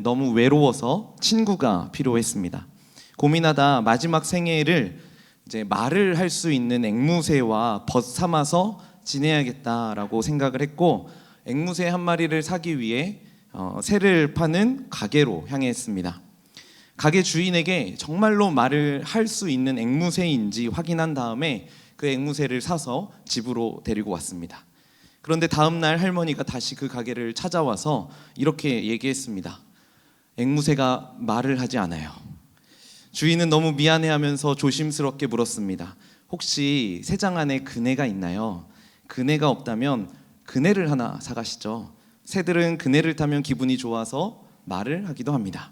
너무 외로워서 친구가 필요했습니다. 고민하다 마지막 생애를 이제 말을 할 수 있는 앵무새와 벗 삼아서 지내야겠다라고 생각을 했고, 앵무새 한 마리를 사기 위해 새를 파는 가게로 향했습니다. 가게 주인에게 정말로 말을 할 수 있는 앵무새인지 확인한 다음에 그 앵무새를 사서 집으로 데리고 왔습니다. 그런데 다음 날 할머니가 다시 그 가게를 찾아와서 이렇게 얘기했습니다. 앵무새가 말을 하지 않아요. 주인은 너무 미안해하면서 조심스럽게 물었습니다. 혹시 새장 안에 그네가 있나요? 그네가 없다면 그네를 하나 사가시죠. 새들은 그네를 타면 기분이 좋아서 말을 하기도 합니다.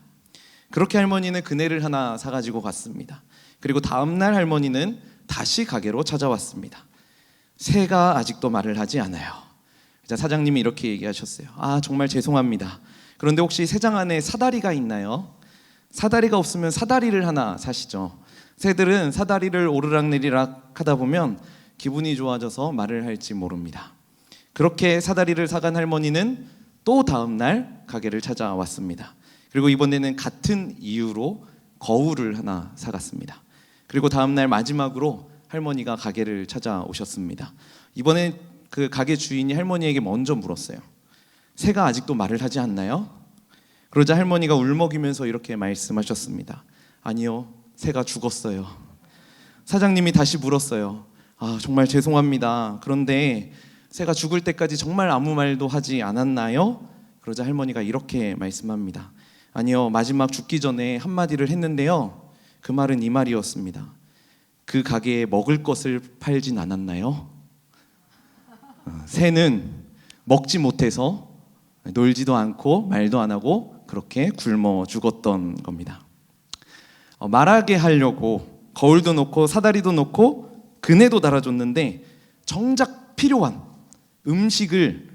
그렇게 할머니는 그네를 하나 사가지고 갔습니다. 그리고 다음 날 할머니는 다시 가게로 찾아왔습니다. 새가 아직도 말을 하지 않아요. 사장님이 이렇게 얘기하셨어요. 정말 죄송합니다. 그런데 혹시 새장 안에 사다리가 있나요? 사다리가 없으면 사다리를 하나 사시죠. 새들은 사다리를 오르락내리락 하다 보면 기분이 좋아져서 말을 할지 모릅니다. 그렇게 사다리를 사간 할머니는 또 다음 날 가게를 찾아왔습니다. 그리고 이번에는 같은 이유로 거울을 하나 사갔습니다. 그리고 다음 날 마지막으로 할머니가 가게를 찾아오셨습니다. 이번엔 그 가게 주인이 할머니에게 먼저 물었어요. 새가 아직도 말을 하지 않나요? 그러자 할머니가 울먹이면서 이렇게 말씀하셨습니다. 아니요, 새가 죽었어요. 사장님이 다시 물었어요. 정말 죄송합니다. 그런데 새가 죽을 때까지 정말 아무 말도 하지 않았나요? 그러자 할머니가 이렇게 말씀합니다. 아니요, 마지막 죽기 전에 한마디를 했는데요. 그 말은 이 말이었습니다. 그 가게에 먹을 것을 팔진 않았나요? 새는 먹지 못해서 놀지도 않고 말도 안 하고 그렇게 굶어 죽었던 겁니다. 말하게 하려고 거울도 놓고 사다리도 놓고 그네도 달아줬는데 정작 필요한 음식을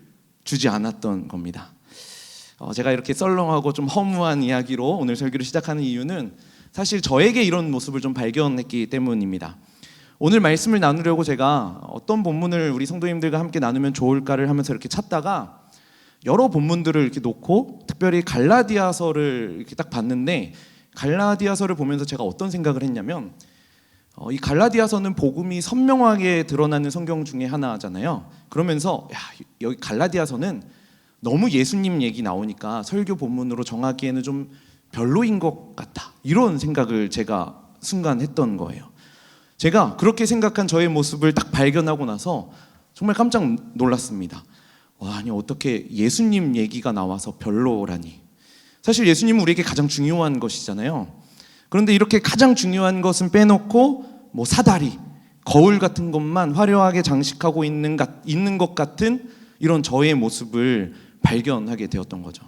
주지 않았던 겁니다. 제가 이렇게 썰렁하고 좀 허무한 이야기로 오늘 설교를 시작하는 이유는 사실 저에게 이런 모습을 좀 발견했기 때문입니다. 오늘 말씀을 나누려고 제가 어떤 본문을 우리 성도님들과 함께 나누면 좋을까를 하면서 이렇게 찾다가 여러 본문들을 이렇게 놓고 특별히 갈라디아서를 이렇게 딱 봤는데, 갈라디아서를 보면서 제가 어떤 생각을 했냐면 이 갈라디아서는 복음이 선명하게 드러나는 성경 중에 하나잖아요. 그러면서 여기 갈라디아서는 너무 예수님 얘기 나오니까 설교 본문으로 정하기에는 좀 별로인 것 같다, 이런 생각을 제가 순간 했던 거예요. 제가 그렇게 생각한 저의 모습을 딱 발견하고 나서 정말 깜짝 놀랐습니다. 아니 어떻게 예수님 얘기가 나와서 별로라니. 사실 예수님은 우리에게 가장 중요한 것이잖아요. 그런데 이렇게 가장 중요한 것은 빼놓고 사다리, 거울 같은 것만 화려하게 장식하고 있는 것 같은 이런 저의 모습을 발견하게 되었던 거죠.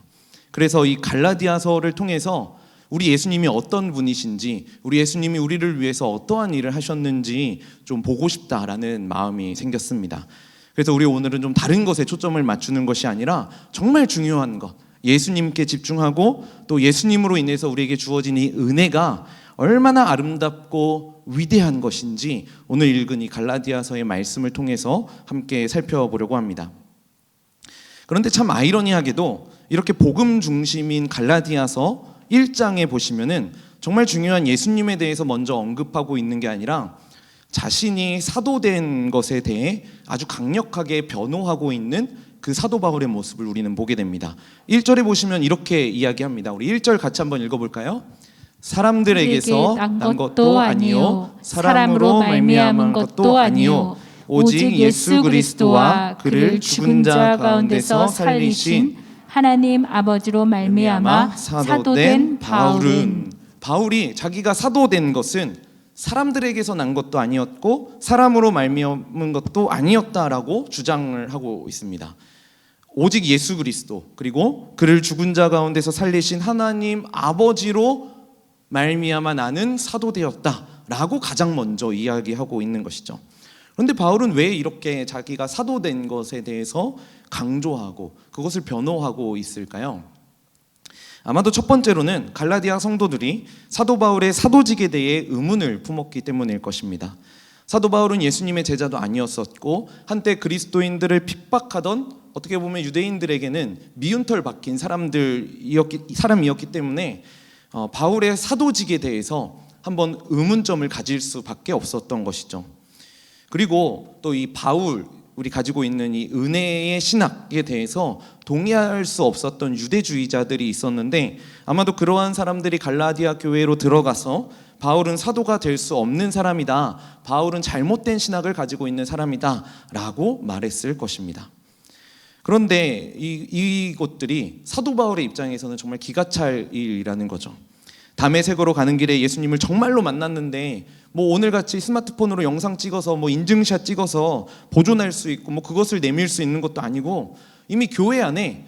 그래서 이 갈라디아서를 통해서 우리 예수님이 어떤 분이신지, 우리 예수님이 우리를 위해서 어떠한 일을 하셨는지 좀 보고 싶다라는 마음이 생겼습니다. 그래서 우리 오늘은 좀 다른 것에 초점을 맞추는 것이 아니라 정말 중요한 것, 예수님께 집중하고 또 예수님으로 인해서 우리에게 주어진 이 은혜가 얼마나 아름답고 위대한 것인지 오늘 읽은 이 갈라디아서의 말씀을 통해서 함께 살펴보려고 합니다. 그런데 참 아이러니하게도 이렇게 복음 중심인 갈라디아서 1장에 보시면은 정말 중요한 예수님에 대해서 먼저 언급하고 있는 게 아니라 자신이 사도된 것에 대해 아주 강력하게 변호하고 있는 그 사도 바울의 모습을 우리는 보게 됩니다. 1절에 보시면 이렇게 이야기합니다. 우리 1절 같이 한번 읽어볼까요? 사람들에게서 난 것도 아니요 사람으로 말미암은 것도 아니요 오직 예수 그리스도와 그를 죽은 자 가운데서 살리신 하나님 아버지로 말미암아 사도된 바울이 자기가 사도된 것은 사람들에게서 난 것도 아니었고 사람으로 말미암은 것도 아니었다라고 주장을 하고 있습니다. 오직 예수 그리스도, 그리고 그를 죽은 자 가운데서 살리신 하나님 아버지로 말미암아 나는 사도되었다라고 가장 먼저 이야기하고 있는 것이죠. 그런데 바울은 왜 이렇게 자기가 사도된 것에 대해서 강조하고 그것을 변호하고 있을까요? 아마도 첫 번째로는 갈라디아 성도들이 사도 바울의 사도직에 대해 의문을 품었기 때문일 것입니다. 사도 바울은 예수님의 제자도 아니었었고 한때 그리스도인들을 핍박하던 어떻게 보면 유대인들에게는 미운털 박힌 사람이었기 때문에 바울의 사도직에 대해서 한번 의문점을 가질 수밖에 없었던 것이죠. 그리고 또 이 바울, 우리 가지고 있는 이 은혜의 신학에 대해서 동의할 수 없었던 유대주의자들이 있었는데, 아마도 그러한 사람들이 갈라디아 교회로 들어가서 바울은 사도가 될 수 없는 사람이다, 바울은 잘못된 신학을 가지고 있는 사람이다 라고 말했을 것입니다. 그런데 이것들이 사도 바울의 입장에서는 정말 기가 찰 일이라는 거죠. 다메섹으로 가는 길에 예수님을 정말로 만났는데 뭐 오늘같이 스마트폰으로 영상 찍어서 뭐 인증샷 찍어서 보존할 수 있고 뭐 그것을 내밀 수 있는 것도 아니고, 이미 교회 안에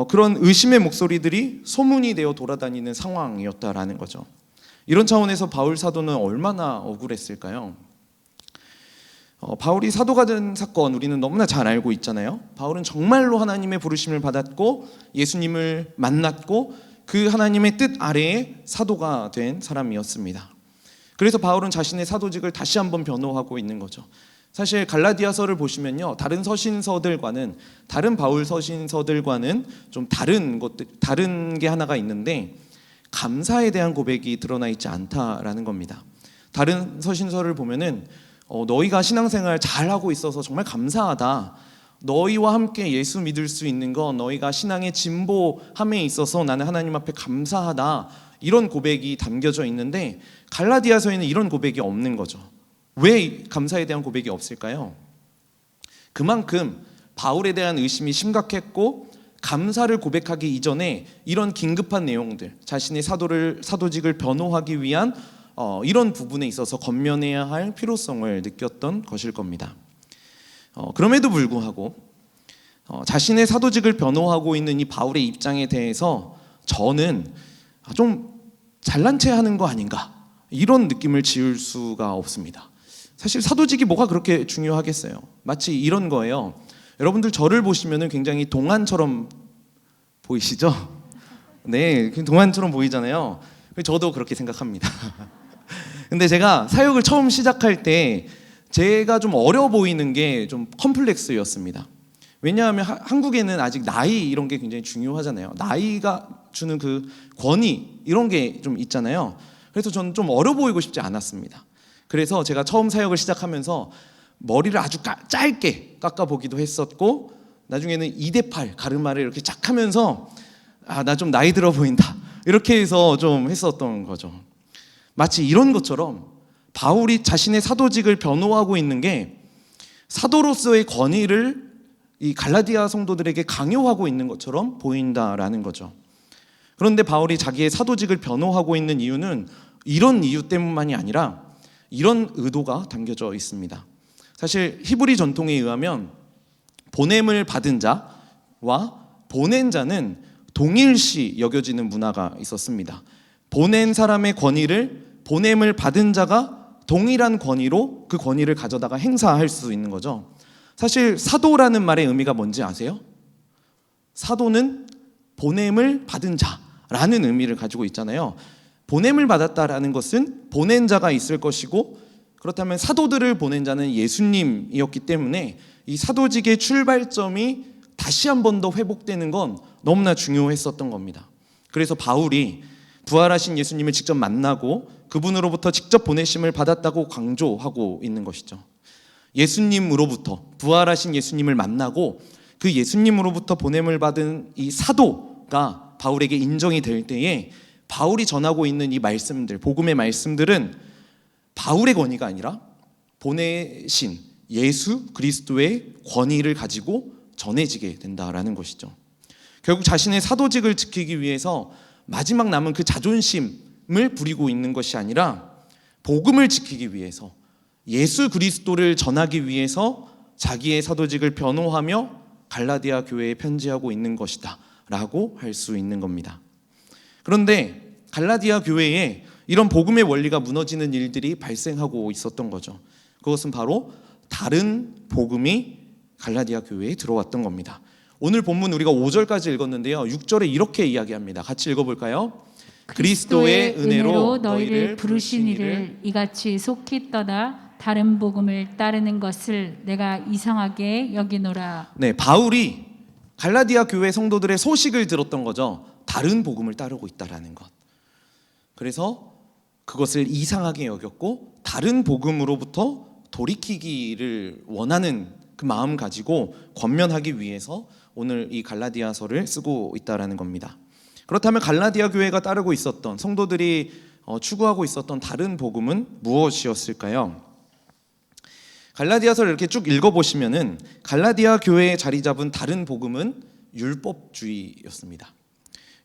그런 의심의 목소리들이 소문이 되어 돌아다니는 상황이었다라는 거죠. 이런 차원에서 바울 사도는 얼마나 억울했을까요? 바울이 사도가 된 사건 우리는 너무나 잘 알고 있잖아요. 바울은 정말로 하나님의 부르심을 받았고 예수님을 만났고 그 하나님의 뜻 아래에 사도가 된 사람이었습니다. 그래서 바울은 자신의 사도직을 다시 한번 변호하고 있는 거죠. 사실 갈라디아서를 보시면요, 다른 서신서들과는, 다른 바울 서신서들과는 좀 다른 게 하나가 있는데, 감사에 대한 고백이 드러나 있지 않다라는 겁니다. 다른 서신서를 보면은 너희가 신앙생활 잘하고 있어서 정말 감사하다, 너희와 함께 예수 믿을 수 있는 건 너희가 신앙의 진보함에 있어서 나는 하나님 앞에 감사하다, 이런 고백이 담겨져 있는데 갈라디아서에는 이런 고백이 없는 거죠. 왜 감사에 대한 고백이 없을까요? 그만큼 바울에 대한 의심이 심각했고, 감사를 고백하기 이전에 이런 긴급한 내용들, 자신의 사도직을 변호하기 위한 이런 부분에 있어서 권면해야 할 필요성을 느꼈던 것일 겁니다. 그럼에도 불구하고 자신의 사도직을 변호하고 있는 이 바울의 입장에 대해서 저는 좀 잘난 체 하는 거 아닌가, 이런 느낌을 지울 수가 없습니다. 사실 사도직이 뭐가 그렇게 중요하겠어요. 마치 이런 거예요. 여러분들 저를 보시면 굉장히 동안처럼 보이시죠? 네, 동안처럼 보이잖아요. 저도 그렇게 생각합니다. 근데 제가 사역을 처음 시작할 때 제가 좀 어려 보이는 게 좀 컴플렉스였습니다. 왜냐하면 한국에는 아직 나이 이런 게 굉장히 중요하잖아요. 나이가 주는 그 권위 이런 게 좀 있잖아요. 그래서 저는 좀 어려 보이고 싶지 않았습니다. 그래서 제가 처음 사역을 시작하면서 머리를 아주 짧게 깎아보기도 했었고, 나중에는 2대8 가르마를 이렇게 쫙 하면서 나 좀 나이 들어 보인다, 이렇게 해서 좀 했었던 거죠. 마치 이런 것처럼 바울이 자신의 사도직을 변호하고 있는 게 사도로서의 권위를 이 갈라디아 성도들에게 강요하고 있는 것처럼 보인다라는 거죠. 그런데 바울이 자기의 사도직을 변호하고 있는 이유는 이런 이유 때문만이 아니라 이런 의도가 담겨져 있습니다. 사실 히브리 전통에 의하면 보냄을 받은 자와 보낸 자는 동일시 여겨지는 문화가 있었습니다. 보낸 사람의 권위를 보냄을 받은 자가 동일한 권위로 그 권위를 가져다가 행사할 수 있는 거죠. 사실 사도라는 말의 의미가 뭔지 아세요? 사도는 보냄을 받은 자라는 의미를 가지고 있잖아요. 보냄을 받았다라는 것은 보낸 자가 있을 것이고, 그렇다면 사도들을 보낸 자는 예수님이었기 때문에 이 사도직의 출발점이 다시 한 번 더 회복되는 건 너무나 중요했었던 겁니다. 그래서 바울이 부활하신 예수님을 직접 만나고 그분으로부터 직접 보내심을 받았다고 강조하고 있는 것이죠. 예수님으로부터, 부활하신 예수님을 만나고 그 예수님으로부터 보냄을 받은 이 사도가 바울에게 인정이 될 때에 바울이 전하고 있는 이 말씀들, 복음의 말씀들은 바울의 권위가 아니라 보내신 예수 그리스도의 권위를 가지고 전해지게 된다라는 것이죠. 결국 자신의 사도직을 지키기 위해서 마지막 남은 그 자존심을 부리고 있는 것이 아니라 복음을 지키기 위해서, 예수 그리스도를 전하기 위해서 자기의 사도직을 변호하며 갈라디아 교회에 편지하고 있는 것이다 라고 할 수 있는 겁니다. 그런데 갈라디아 교회에 이런 복음의 원리가 무너지는 일들이 발생하고 있었던 거죠. 그것은 바로 다른 복음이 갈라디아 교회에 들어왔던 겁니다. 오늘 본문 우리가 5절까지 읽었는데요, 6절에 이렇게 이야기합니다. 같이 읽어볼까요? 그리스도의 은혜로 너희를 부르신 이를 이같이 속히 떠나 다른 복음을 따르는 것을 내가 이상하게 여기노라. 네, 바울이 갈라디아 교회 성도들의 소식을 들었던 거죠. 다른 복음을 따르고 있다라는 것. 그래서 그것을 이상하게 여겼고 다른 복음으로부터 돌이키기를 원하는 그 마음 가지고 권면하기 위해서 오늘 이 갈라디아서를 쓰고 있다라는 겁니다. 그렇다면 갈라디아 교회가 따르고 있었던 성도들이 추구하고 있었던 다른 복음은 무엇이었을까요? 갈라디아서를 이렇게 쭉 읽어보시면은 갈라디아 교회에 자리 잡은 다른 복음은 율법주의였습니다.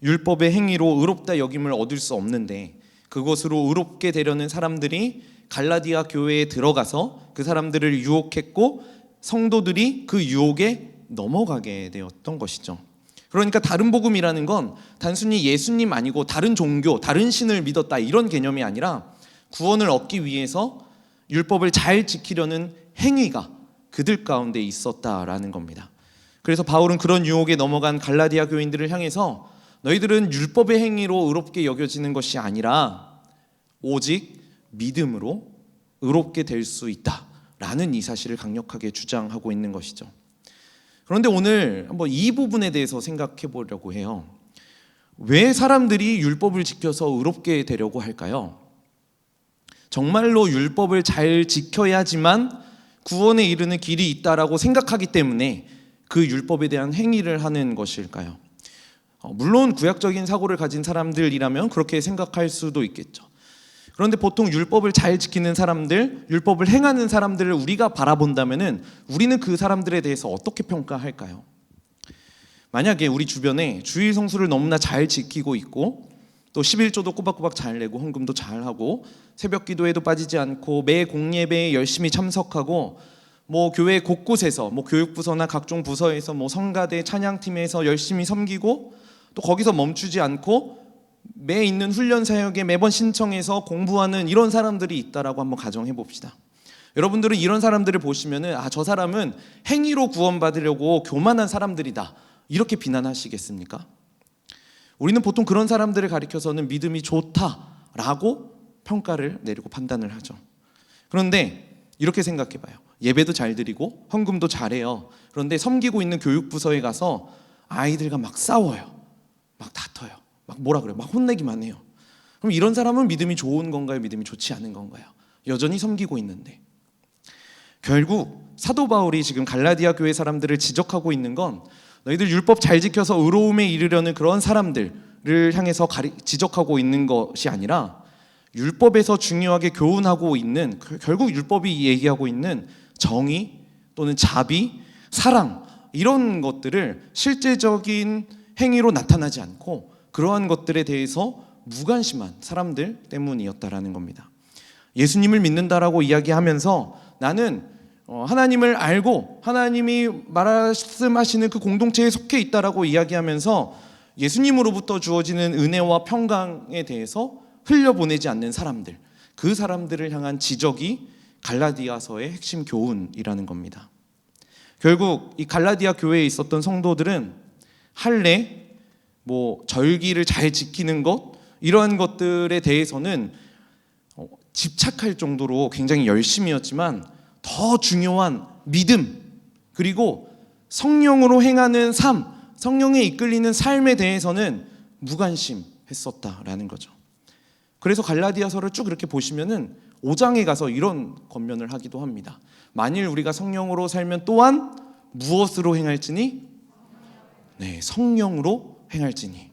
율법의 행위로 의롭다 여김을 얻을 수 없는데 그것으로 의롭게 되려는 사람들이 갈라디아 교회에 들어가서 그 사람들을 유혹했고 성도들이 그 유혹에 넘어가게 되었던 것이죠. 그러니까 다른 복음이라는 건 단순히 예수님 아니고 다른 종교, 다른 신을 믿었다 이런 개념이 아니라 구원을 얻기 위해서 율법을 잘 지키려는 행위가 그들 가운데 있었다라는 겁니다. 그래서 바울은 그런 유혹에 넘어간 갈라디아 교인들을 향해서 너희들은 율법의 행위로 의롭게 여겨지는 것이 아니라 오직 믿음으로 의롭게 될 수 있다라는 이 사실을 강력하게 주장하고 있는 것이죠. 그런데 오늘 한번 이 부분에 대해서 생각해 보려고 해요. 왜 사람들이 율법을 지켜서 의롭게 되려고 할까요? 정말로 율법을 잘 지켜야지만 구원에 이르는 길이 있다라고 생각하기 때문에 그 율법에 대한 행위를 하는 것일까요? 물론 구약적인 사고를 가진 사람들이라면 그렇게 생각할 수도 있겠죠. 그런데 보통 율법을 잘 지키는 사람들, 율법을 행하는 사람들을 우리가 바라본다면은 우리는 그 사람들에 대해서 어떻게 평가할까요? 만약에 우리 주변에 주일 성수를 너무나 잘 지키고 있고 또 11조도 꼬박꼬박 잘 내고 헌금도 잘 하고 새벽 기도에도 빠지지 않고 매 공예배에 열심히 참석하고 교회 곳곳에서 교육부서나 각종 부서에서 성가대 찬양팀에서 열심히 섬기고 또 거기서 멈추지 않고 매 있는 훈련 사역에 매번 신청해서 공부하는 이런 사람들이 있다라고 한번 가정해 봅시다. 여러분들은 이런 사람들을 보시면은 저 사람은 행위로 구원받으려고 교만한 사람들이다 이렇게 비난하시겠습니까? 우리는 보통 그런 사람들을 가리켜서는 믿음이 좋다라고 평가를 내리고 판단을 하죠. 그런데 이렇게 생각해 봐요. 예배도 잘 드리고 헌금도 잘해요. 그런데 섬기고 있는 교육부서에 가서 아이들과 막 싸워요. 막 다퉈요. 막 뭐라 그래요? 막 혼내기만 해요. 그럼 이런 사람은 믿음이 좋은 건가요? 믿음이 좋지 않은 건가요? 여전히 섬기고 있는데. 결국 사도 바울이 지금 갈라디아 교회 사람들을 지적하고 있는 건 너희들 율법 잘 지켜서 의로움에 이르려는 그런 사람들을 향해서 지적하고 있는 것이 아니라 율법에서 중요하게 교훈하고 있는 결국 율법이 얘기하고 있는 정의 또는 자비, 사랑 이런 것들을 실제적인 행위로 나타나지 않고 그러한 것들에 대해서 무관심한 사람들 때문이었다라는 겁니다. 예수님을 믿는다라고 이야기하면서 나는 하나님을 알고 하나님이 말씀하시는 그 공동체에 속해 있다라고 이야기하면서 예수님으로부터 주어지는 은혜와 평강에 대해서 흘려보내지 않는 사람들, 그 사람들을 향한 지적이 갈라디아서의 핵심 교훈이라는 겁니다. 결국 이 갈라디아 교회에 있었던 성도들은 할례, 절기를 잘 지키는 것 이러한 것들에 대해서는 집착할 정도로 굉장히 열심이었지만 더 중요한 믿음 그리고 성령으로 행하는 삶, 성령에 이끌리는 삶에 대해서는 무관심했었다라는 거죠. 그래서 갈라디아서를 쭉 이렇게 보시면은 5장에 가서 이런 권면을 하기도 합니다. 만일 우리가 성령으로 살면 또한 무엇으로 행할지니? 네, 성령으로 행할지니.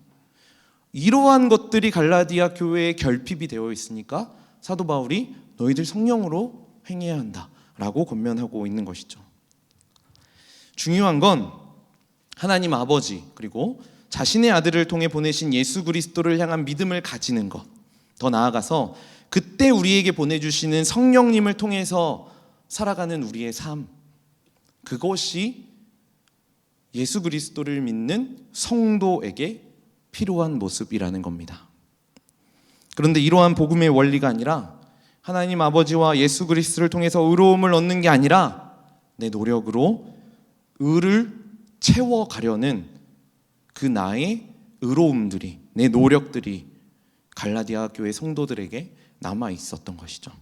이러한 것들이 갈라디아 교회에 결핍이 되어 있으니까 사도 바울이 너희들 성령으로 행해야 한다라고 권면하고 있는 것이죠. 중요한 건 하나님 아버지 그리고 자신의 아들을 통해 보내신 예수 그리스도를 향한 믿음을 가지는 것. 더 나아가서 그때 우리에게 보내주시는 성령님을 통해서 살아가는 우리의 삶, 그것이 예수 그리스도를 믿는 성도에게 필요한 모습이라는 겁니다. 그런데 이러한 복음의 원리가 아니라 하나님 아버지와 예수 그리스도를 통해서 의로움을 얻는 게 아니라 내 노력으로 의를 채워가려는 그 나의 의로움들이, 내 노력들이 갈라디아 교회 성도들에게 남아 있었던 것이죠.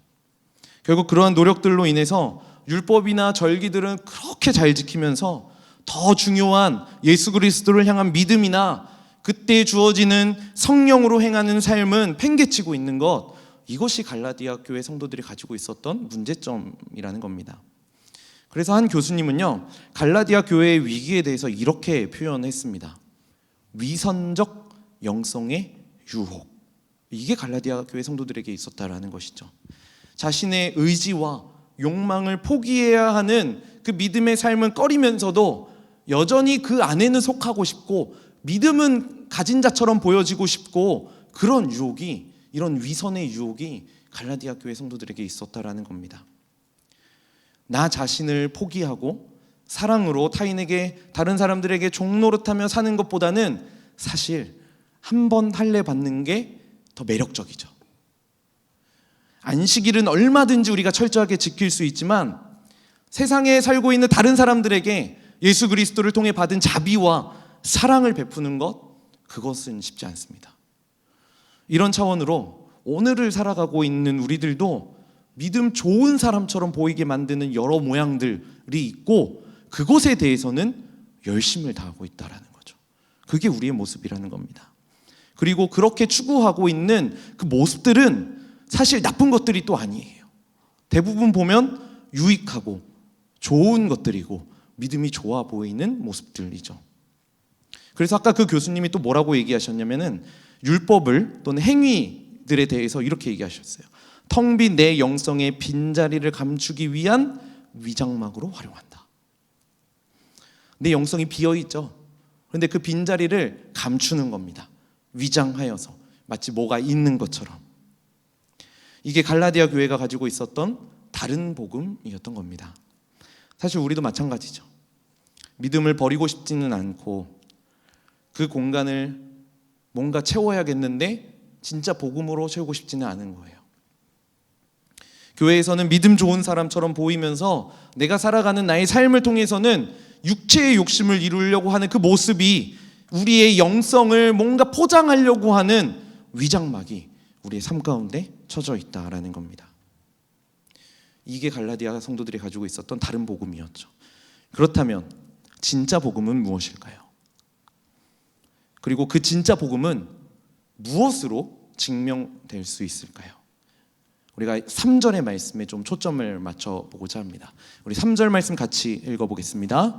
결국 그러한 노력들로 인해서 율법이나 절기들은 그렇게 잘 지키면서 더 중요한 예수 그리스도를 향한 믿음이나 그때 주어지는 성령으로 행하는 삶은 팽개치고 있는 것, 이것이 갈라디아 교회 성도들이 가지고 있었던 문제점이라는 겁니다. 그래서 한 교수님은요, 갈라디아 교회의 위기에 대해서 이렇게 표현했습니다. 위선적 영성의 유혹. 이게 갈라디아 교회 성도들에게 있었다라는 것이죠. 자신의 의지와 욕망을 포기해야 하는 그 믿음의 삶은 꺼리면서도 여전히 그 안에는 속하고 싶고 믿음은 가진 자처럼 보여지고 싶고, 그런 유혹이, 이런 위선의 유혹이 갈라디아 교회 성도들에게 있었다라는 겁니다. 나 자신을 포기하고 사랑으로 타인에게, 다른 사람들에게 종노릇하며 사는 것보다는 사실 한 번 할례 받는 게 더 매력적이죠. 안식일은 얼마든지 우리가 철저하게 지킬 수 있지만 세상에 살고 있는 다른 사람들에게 예수 그리스도를 통해 받은 자비와 사랑을 베푸는 것, 그것은 쉽지 않습니다. 이런 차원으로 오늘을 살아가고 있는 우리들도 믿음 좋은 사람처럼 보이게 만드는 여러 모양들이 있고, 그것에 대해서는 열심을 다하고 있다는 거죠. 그게 우리의 모습이라는 겁니다. 그리고 그렇게 추구하고 있는 그 모습들은 사실 나쁜 것들이 또 아니에요. 대부분 보면 유익하고 좋은 것들이고 믿음이 좋아 보이는 모습들이죠. 그래서 아까 그 교수님이 또 뭐라고 얘기하셨냐면은, 율법을 또는 행위들에 대해서 이렇게 얘기하셨어요. 텅 빈 내 영성의 빈자리를 감추기 위한 위장막으로 활용한다. 내 영성이 비어있죠. 그런데 그 빈자리를 감추는 겁니다. 위장하여서 마치 뭐가 있는 것처럼. 이게 갈라디아 교회가 가지고 있었던 다른 복음이었던 겁니다. 사실 우리도 마찬가지죠. 믿음을 버리고 싶지는 않고 그 공간을 뭔가 채워야겠는데 진짜 복음으로 채우고 싶지는 않은 거예요. 교회에서는 믿음 좋은 사람처럼 보이면서 내가 살아가는 나의 삶을 통해서는 육체의 욕심을 이루려고 하는 그 모습이 우리의 영성을 뭔가 포장하려고 하는 위장막이 우리의 삶 가운데 쳐져 있다라는 겁니다. 이게 갈라디아 성도들이 가지고 있었던 다른 복음이었죠. 그렇다면 진짜 복음은 무엇일까요? 그리고 그 진짜 복음은 무엇으로 증명될 수 있을까요? 우리가 3절의 말씀에 좀 초점을 맞춰보고자 합니다. 우리 3절 말씀 같이 읽어보겠습니다.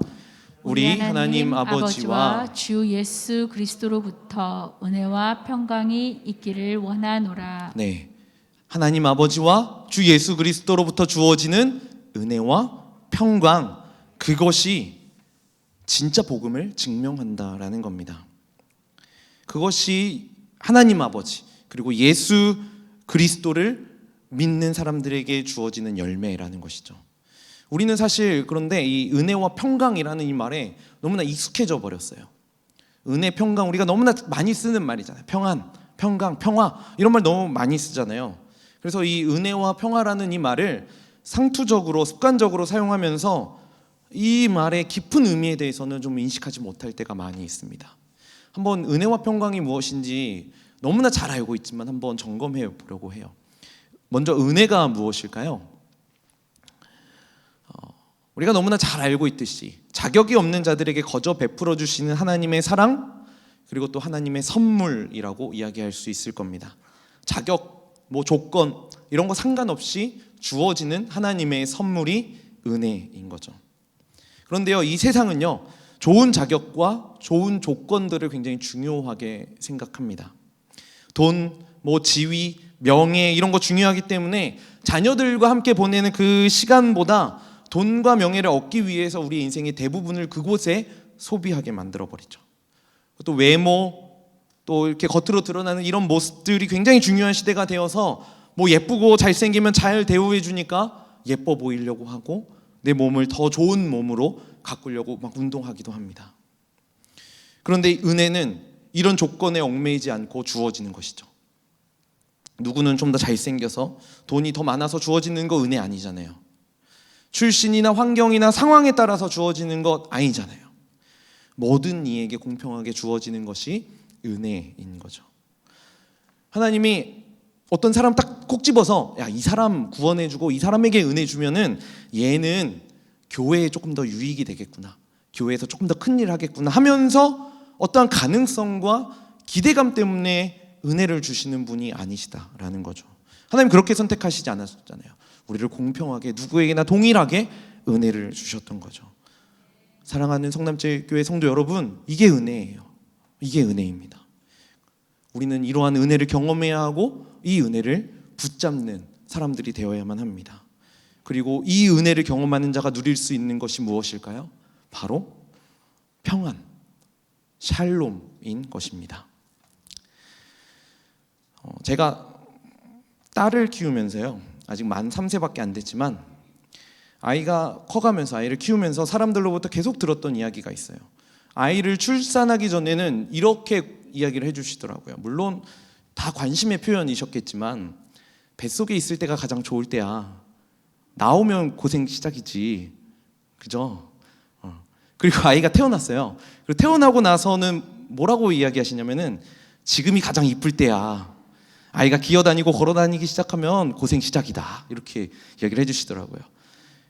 우리 하나님 아버지와 주 예수 그리스도로부터 은혜와 평강이 있기를 원하노라. 네, 하나님 아버지와 주 예수 그리스도로부터 주어지는 은혜와 평강, 그것이 진짜 복음을 증명한다라는 겁니다. 그것이 하나님 아버지 그리고 예수 그리스도를 믿는 사람들에게 주어지는 열매라는 것이죠. 우리는 사실 그런데 이 은혜와 평강이라는 이 말에 너무나 익숙해져 버렸어요. 은혜, 평강, 우리가 너무나 많이 쓰는 말이잖아요. 평안, 평강, 평화, 이런 말 너무 많이 쓰잖아요. 그래서 이 은혜와 평화라는 이 말을 상투적으로 습관적으로 사용하면서 이 말의 깊은 의미에 대해서는 좀 인식하지 못할 때가 많이 있습니다. 한번 은혜와 평강이 무엇인지 너무나 잘 알고 있지만 한번 점검해 보려고 해요. 먼저 은혜가 무엇일까요? 우리가 너무나 잘 알고 있듯이 자격이 없는 자들에게 거저 베풀어 주시는 하나님의 사랑, 그리고 또 하나님의 선물이라고 이야기할 수 있을 겁니다. 자격, 조건 이런 거 상관없이 주어지는 하나님의 선물이 은혜인 거죠. 그런데요, 이 세상은요, 좋은 자격과 좋은 조건들을 굉장히 중요하게 생각합니다. 돈, 지위, 명예 이런 거 중요하기 때문에 자녀들과 함께 보내는 그 시간보다 돈과 명예를 얻기 위해서 우리 인생의 대부분을 그곳에 소비하게 만들어버리죠. 또 외모, 또 이렇게 겉으로 드러나는 이런 모습들이 굉장히 중요한 시대가 되어서 예쁘고 잘생기면 잘 대우해 주니까 예뻐 보이려고 하고 내 몸을 더 좋은 몸으로 가꾸려고 막 운동하기도 합니다. 그런데 은혜는 이런 조건에 얽매이지 않고 주어지는 것이죠. 누구는 좀 더 잘생겨서 돈이 더 많아서 주어지는 거 은혜 아니잖아요. 출신이나 환경이나 상황에 따라서 주어지는 것 아니잖아요. 모든 이에게 공평하게 주어지는 것이 은혜인 거죠. 하나님이 어떤 사람 딱 콕 집어서 이 사람 구원해주고 이 사람에게 은혜 주면은 얘는 교회에 조금 더 유익이 되겠구나, 교회에서 조금 더 큰 일을 하겠구나 하면서 어떠한 가능성과 기대감 때문에 은혜를 주시는 분이 아니시다라는 거죠. 하나님 그렇게 선택하시지 않았잖아요. 우리를 공평하게 누구에게나 동일하게 은혜를 주셨던 거죠. 사랑하는 성남제교회 성도 여러분, 이게 은혜예요. 이게 은혜입니다. 우리는 이러한 은혜를 경험해야 하고 이 은혜를 붙잡는 사람들이 되어야만 합니다. 그리고 이 은혜를 경험하는 자가 누릴 수 있는 것이 무엇일까요? 바로 평안, 샬롬인 것입니다. 제가 딸을 키우면서요, 아직 만 3세밖에 안 됐지만 아이가 커가면서, 아이를 키우면서 사람들로부터 계속 들었던 이야기가 있어요. 아이를 출산하기 전에는 이렇게 이야기를 해주시더라고요. 물론 다 관심의 표현이셨겠지만 뱃속에 있을 때가 가장 좋을 때야. 나오면 고생 시작이지. 그죠? 그리고 아이가 태어났어요. 그리고 태어나고 나서는 뭐라고 이야기하시냐면은 지금이 가장 이쁠 때야. 아이가 기어다니고 걸어다니기 시작하면 고생 시작이다. 이렇게 이야기를 해주시더라고요.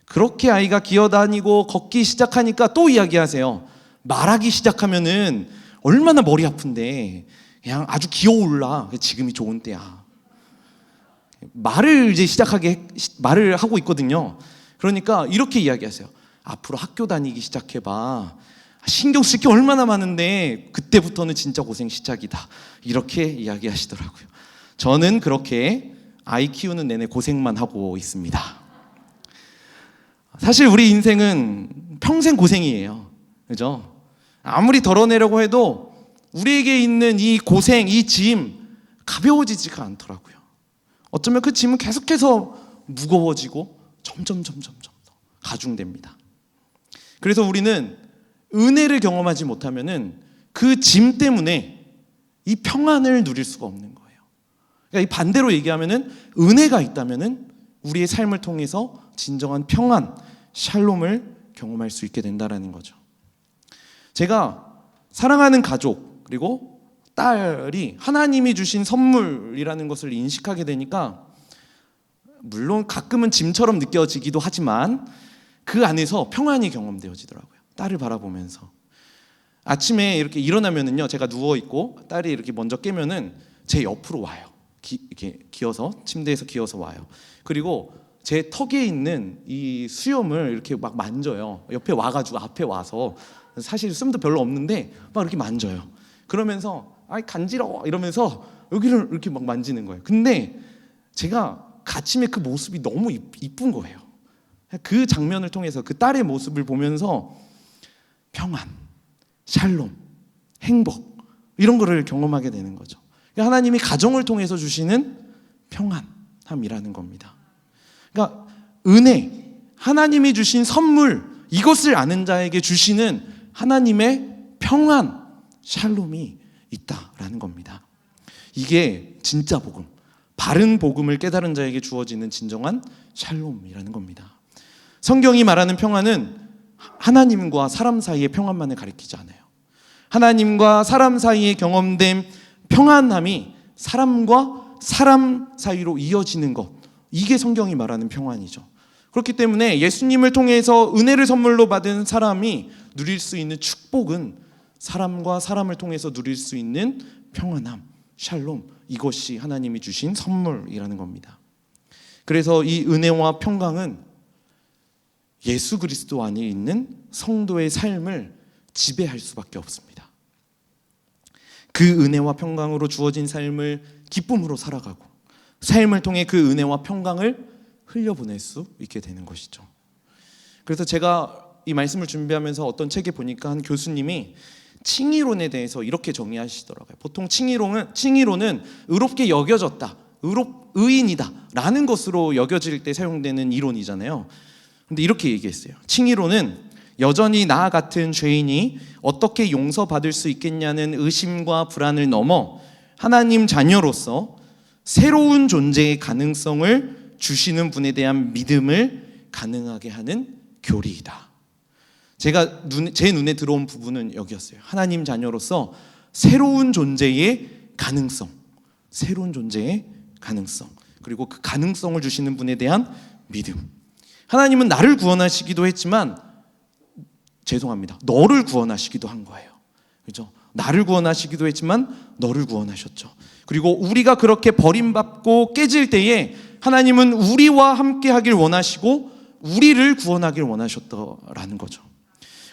그렇게 아이가 기어다니고 걷기 시작하니까 또 이야기하세요. 말하기 시작하면은 얼마나 머리 아픈데 그냥 아주 기어올라. 지금이 좋은 때야. 말을 이제 말을 하고 있거든요. 그러니까 이렇게 이야기하세요. 앞으로 학교 다니기 시작해봐. 신경 쓸 게 얼마나 많은데 그때부터는 진짜 고생 시작이다. 이렇게 이야기하시더라고요. 저는 그렇게 아이 키우는 내내 고생만 하고 있습니다. 사실 우리 인생은 평생 고생이에요. 그죠? 아무리 덜어내려고 해도 우리에게 있는 이 고생, 이 짐 가벼워지지가 않더라고요. 어쩌면 그 짐은 계속해서 무거워지고 점점 더 가중됩니다. 그래서 우리는 은혜를 경험하지 못하면은 그 짐 때문에 이 평안을 누릴 수가 없는 거예요. 그러니까 이 반대로 얘기하면은 은혜가 있다면은 우리의 삶을 통해서 진정한 평안, 샬롬을 경험할 수 있게 된다라는 거죠. 제가 사랑하는 가족 그리고 딸이 하나님이 주신 선물이라는 것을 인식하게 되니까 물론 가끔은 짐처럼 느껴지기도 하지만 그 안에서 평안이 경험되어지더라고요. 딸을 바라보면서 아침에 이렇게 일어나면은요, 제가 누워 있고 딸이 이렇게 먼저 깨면은 제 옆으로 와요. 이렇게 기어서 침대에서 기어서 와요. 그리고 제 턱에 있는 이 수염을 이렇게 막 만져요. 옆에 와가지고 앞에 와서 사실 숨도 별로 없는데 막 이렇게 만져요. 그러면서 아이 간지러워 이러면서 여기를 이렇게 막 만지는 거예요. 근데 제가 아침에 그 모습이 너무 이쁜 거예요. 그 장면을 통해서 그 딸의 모습을 보면서 평안, 샬롬, 행복 이런 거를 경험하게 되는 거죠. 하나님이 가정을 통해서 주시는 평안함이라는 겁니다. 그러니까 은혜, 하나님이 주신 선물, 이것을 아는 자에게 주시는 하나님의 평안, 샬롬이 있다라는 겁니다. 이게 진짜 복음, 바른 복음을 깨달은 자에게 주어지는 진정한 샬롬이라는 겁니다. 성경이 말하는 평안은 하나님과 사람 사이의 평안만을 가리키지 않아요. 하나님과 사람 사이에 경험된 평안함이 사람과 사람 사이로 이어지는 것, 이게 성경이 말하는 평안이죠. 그렇기 때문에 예수님을 통해서 은혜를 선물로 받은 사람이 누릴 수 있는 축복은 사람과 사람을 통해서 누릴 수 있는 평안함, 샬롬, 이것이 하나님이 주신 선물이라는 겁니다. 그래서 이 은혜와 평강은 예수 그리스도 안에 있는 성도의 삶을 지배할 수밖에 없습니다. 그 은혜와 평강으로 주어진 삶을 기쁨으로 살아가고 삶을 통해 그 은혜와 평강을 흘려보낼 수 있게 되는 것이죠. 그래서 제가 이 말씀을 준비하면서 어떤 책에 보니까 한 교수님이 칭의론에 대해서 이렇게 정의하시더라고요. 보통 칭의론은 의롭게 여겨졌다, 의인이다 라는 것으로 여겨질 때 사용되는 이론이잖아요. 근데 이렇게 얘기했어요. 칭의론은 여전히 나 같은 죄인이 어떻게 용서받을 수 있겠냐는 의심과 불안을 넘어 하나님 자녀로서 새로운 존재의 가능성을 주시는 분에 대한 믿음을 가능하게 하는 교리이다. 제 눈에 들어온 부분은 여기였어요. 하나님 자녀로서 새로운 존재의 가능성, 그리고 그 가능성을 주시는 분에 대한 믿음. 하나님은 나를 구원하시기도 했지만 죄송합니다. 너를 구원하시기도 한 거예요. 그죠? 나를 구원하시기도 했지만 너를 구원하셨죠. 그리고 우리가 그렇게 버림받고 깨질 때에 하나님은 우리와 함께 하길 원하시고 우리를 구원하길 원하셨다라는 거죠.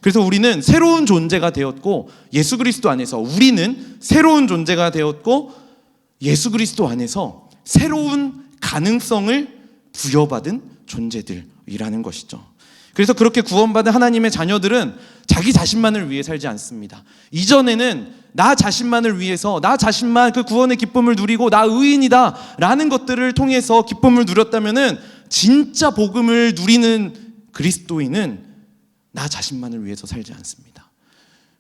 그래서 우리는 새로운 존재가 되었고 예수 그리스도 안에서 우리는 새로운 존재가 되었고 예수 그리스도 안에서 새로운 가능성을 부여받은 존재들이라는 것이죠. 그래서 그렇게 구원받은 하나님의 자녀들은 자기 자신만을 위해 살지 않습니다. 이전에는 나 자신만을 위해서 나 자신만 그 구원의 기쁨을 누리고 나 의인이다 라는 것들을 통해서 기쁨을 누렸다면은 진짜 복음을 누리는 그리스도인은 나 자신만을 위해서 살지 않습니다.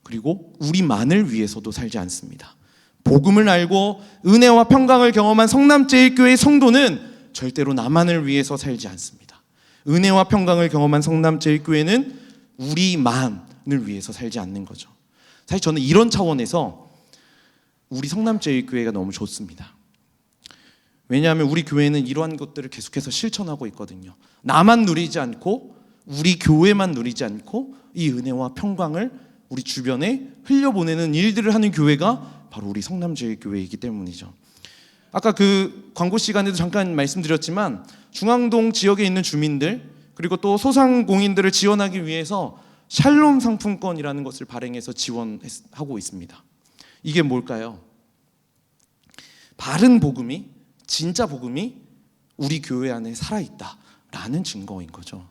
그리고 우리만을 위해서도 살지 않습니다. 복음을 알고 은혜와 평강을 경험한 성남제일교회 성도는 절대로 나만을 위해서 살지 않습니다. 은혜와 평강을 경험한 성남제일교회는 우리만을 위해서 살지 않는 거죠. 사실 저는 이런 차원에서 우리 성남제일교회가 너무 좋습니다. 왜냐하면 우리 교회는 이러한 것들을 계속해서 실천하고 있거든요. 나만 누리지 않고 우리 교회만 누리지 않고 이 은혜와 평강을 우리 주변에 흘려보내는 일들을 하는 교회가 바로 우리 성남제일교회이기 때문이죠. 아까 그 광고 시간에도 잠깐 말씀드렸지만 중앙동 지역에 있는 주민들 그리고 또 소상공인들을 지원하기 위해서 샬롬 상품권이라는 것을 발행해서 지원하고 있습니다. 이게 뭘까요? 바른 복음이, 진짜 복음이 우리 교회 안에 살아있다라는 증거인 거죠.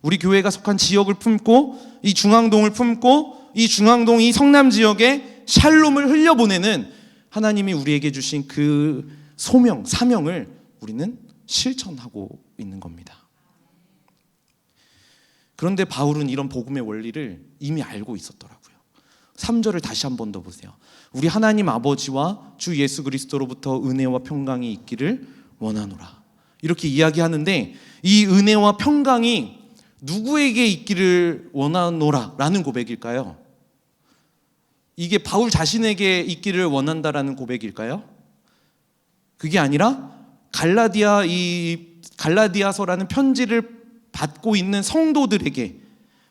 우리 교회가 속한 지역을 품고 이 중앙동을 품고 이 중앙동 이 성남 지역에 샬롬을 흘려보내는 하나님이 우리에게 주신 그 소명, 사명을 우리는 실천하고 있는 겁니다. 그런데 바울은 이런 복음의 원리를 이미 알고 있었더라고요. 3절을 다시 한 번 더 보세요. 우리 하나님 아버지와 주 예수 그리스도로부터 은혜와 평강이 있기를 원하노라. 이렇게 이야기하는데 이 은혜와 평강이 누구에게 있기를 원하노라 라는 고백일까요? 이게 바울 자신에게 있기를 원한다라는 고백일까요? 그게 아니라 갈라디아서라는 편지를 받고 있는 성도들에게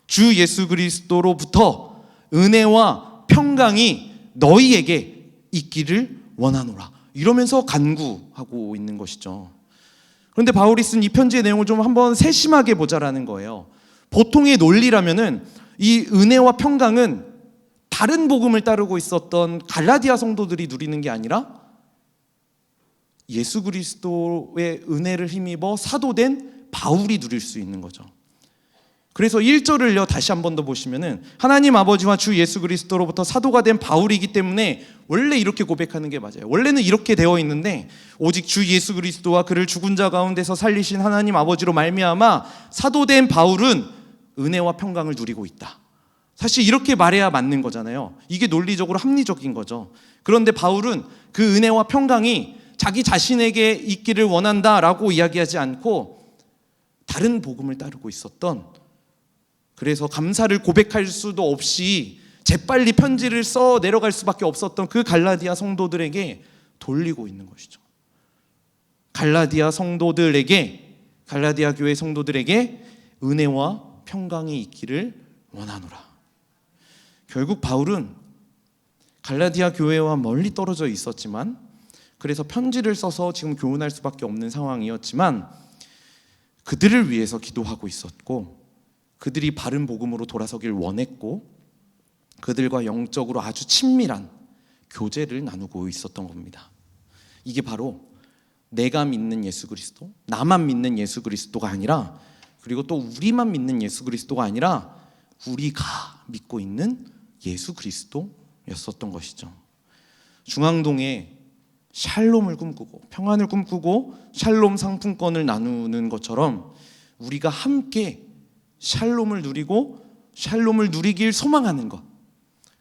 주 예수 그리스도로부터 은혜와 평강이 너희에게 있기를 원하노라 이러면서 간구하고 있는 것이죠. 그런데 바울이 쓴 이 편지의 내용을 좀 한번 세심하게 보자라는 거예요. 보통의 논리라면은 이 은혜와 평강은 다른 복음을 따르고 있었던 갈라디아 성도들이 누리는 게 아니라 예수 그리스도의 은혜를 힘입어 사도된 바울이 누릴 수 있는 거죠. 그래서 1절을요 다시 한 번 더 보시면은 하나님 아버지와 주 예수 그리스도로부터 사도가 된 바울이기 때문에 원래 이렇게 고백하는 게 맞아요. 원래는 이렇게 되어 있는데 오직 주 예수 그리스도와 그를 죽은 자 가운데서 살리신 하나님 아버지로 말미암아 사도된 바울은 은혜와 평강을 누리고 있다. 사실 이렇게 말해야 맞는 거잖아요. 이게 논리적으로 합리적인 거죠. 그런데 바울은 그 은혜와 평강이 자기 자신에게 있기를 원한다라고 이야기하지 않고 다른 복음을 따르고 있었던, 그래서 감사를 고백할 수도 없이 재빨리 편지를 써 내려갈 수밖에 없었던 그 갈라디아 성도들에게 돌리고 있는 것이죠. 갈라디아 교회 성도들에게 은혜와 평강이 있기를 원하노라. 결국 바울은 갈라디아 교회와 멀리 떨어져 있었지만, 그래서 편지를 써서 지금 교훈할 수밖에 없는 상황이었지만 그들을 위해서 기도하고 있었고, 그들이 바른 복음으로 돌아서길 원했고, 그들과 영적으로 아주 친밀한 교제를 나누고 있었던 겁니다. 이게 바로 내가 믿는 예수 그리스도, 나만 믿는 예수 그리스도가 아니라, 그리고 또 우리만 믿는 예수 그리스도가 아니라 우리가 믿고 있는 예수 그리스도였었던 것이죠. 중앙동에 샬롬을 꿈꾸고 평안을 꿈꾸고 샬롬 상품권을 나누는 것처럼 우리가 함께 샬롬을 누리고 샬롬을 누리길 소망하는 것,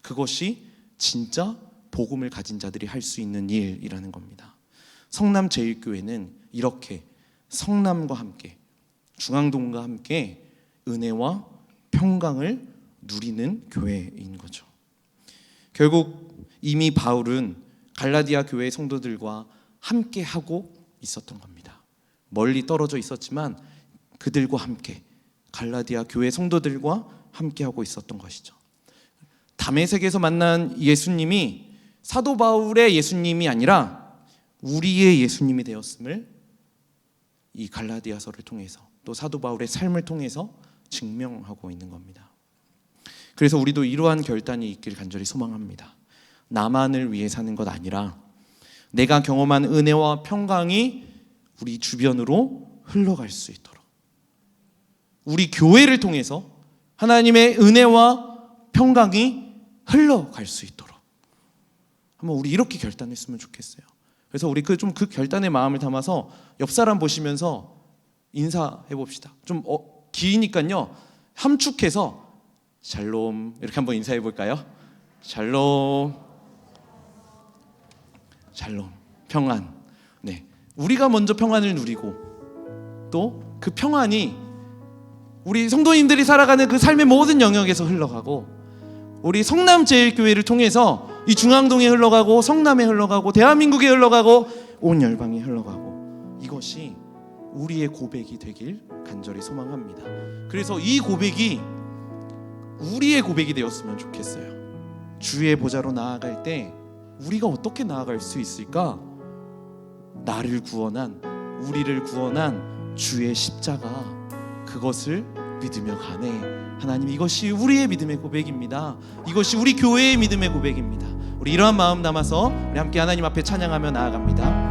그것이 진짜 복음을 가진 자들이 할 수 있는 일이라는 겁니다. 성남제일교회는 이렇게 성남과 함께 중앙동과 함께 은혜와 평강을 누리는 교회인 거죠. 결국 이미 바울은 갈라디아 교회 성도들과 함께 하고 있었던 겁니다. 멀리 떨어져 있었지만 그들과 함께, 갈라디아 교회 성도들과 함께하고 있었던 것이죠. 다메섹에서 만난 예수님이 사도 바울의 예수님이 아니라 우리의 예수님이 되었음을 이 갈라디아서를 통해서 또 사도 바울의 삶을 통해서 증명하고 있는 겁니다. 그래서 우리도 이러한 결단이 있길 간절히 소망합니다. 나만을 위해 사는 것 아니라 내가 경험한 은혜와 평강이 우리 주변으로 흘러갈 수 있도록, 우리 교회를 통해서 하나님의 은혜와 평강이 흘러갈 수 있도록 한번 우리 이렇게 결단했으면 좋겠어요. 그래서 우리 그 결단의 마음을 담아서 옆 사람 보시면서 인사해 봅시다. 좀 기니까요 함축해서 샬롬 이렇게 한번 인사해 볼까요? 샬롬, 샬롬, 평안. 네, 우리가 먼저 평안을 누리고 또 그 평안이 우리 성도님들이 살아가는 그 삶의 모든 영역에서 흘러가고, 우리 성남제일교회를 통해서 이 중앙동에 흘러가고 성남에 흘러가고 대한민국에 흘러가고 온 열방에 흘러가고, 이것이 우리의 고백이 되길 간절히 소망합니다. 그래서 이 고백이 우리의 고백이 되었으면 좋겠어요. 주의 보좌로 나아갈 때 우리가 어떻게 나아갈 수 있을까? 나를 구원한, 우리를 구원한 주의 십자가, 그것을 믿으며 가네. 하나님, 이것이 우리의 믿음의 고백입니다. 이것이 우리 교회의 믿음의 고백입니다. 우리 이러한 마음 담아서 우리 함께 하나님 앞에 찬양하며 나아갑니다.